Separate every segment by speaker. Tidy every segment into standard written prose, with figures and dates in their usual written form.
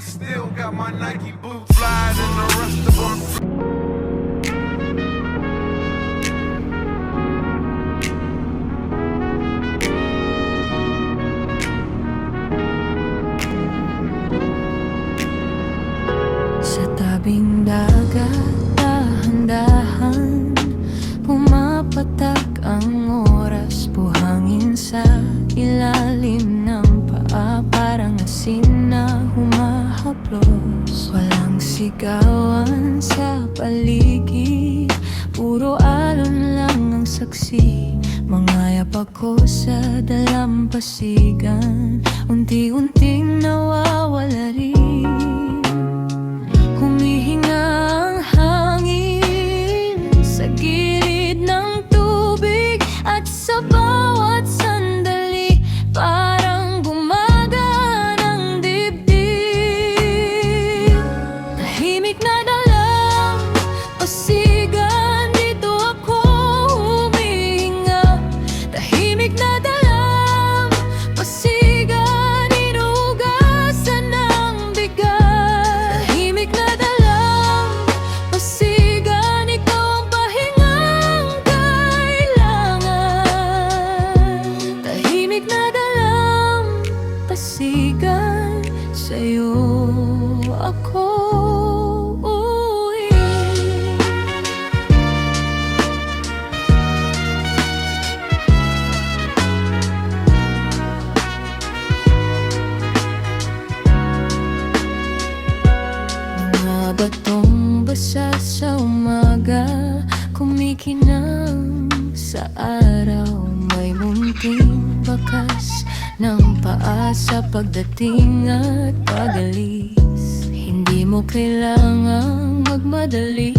Speaker 1: I still got my Nike boots flying and the rest of them.
Speaker 2: Sa tabing dagat, dahan-dahan pumapatak ang oras. Buhangin sa ilalim ng paa, parang asin na humahaplos. Walang sigawan sa paligid, puro alon lang ang saksi. Mangayap ako sa dalampasigan, unti-unting nawawala rin. Humihinga ang hangin sa gilid ng tubig, at sa bawat sandali parang gumagaan ang dibdib. Tahimik na dalampasigan, dito ako humihinga. Tahimik na dalampasigan, inuugasan ng bigat. Tahimik na dalampasigan, ikaw ang pahingang kailangan. Tahimik na dalampasigan, sa'yo ako uuwi. Mga batong basa sa umaga, kumikinang sa araw. May munting bakas ng paa sa pagdating at pag-alis. Hindi mo kailangang magmadali,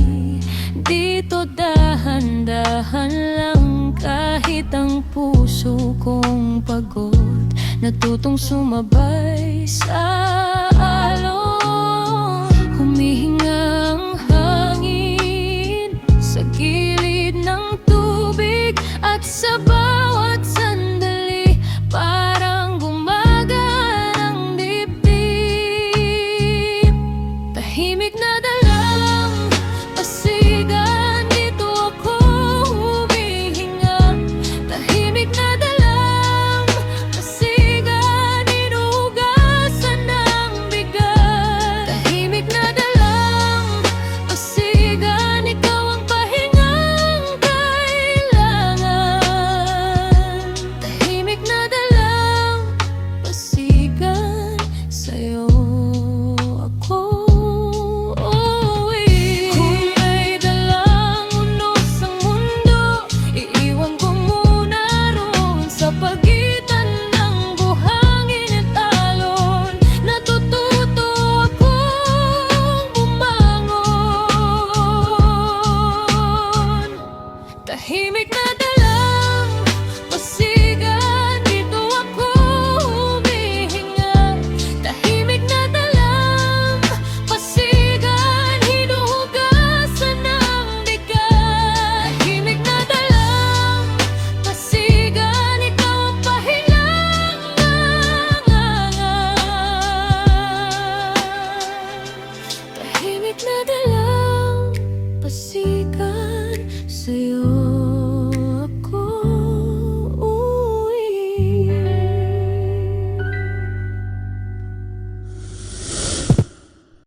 Speaker 2: dito dahan-dahan lang. Kahit ang puso kong pagod, natutong sumabay sa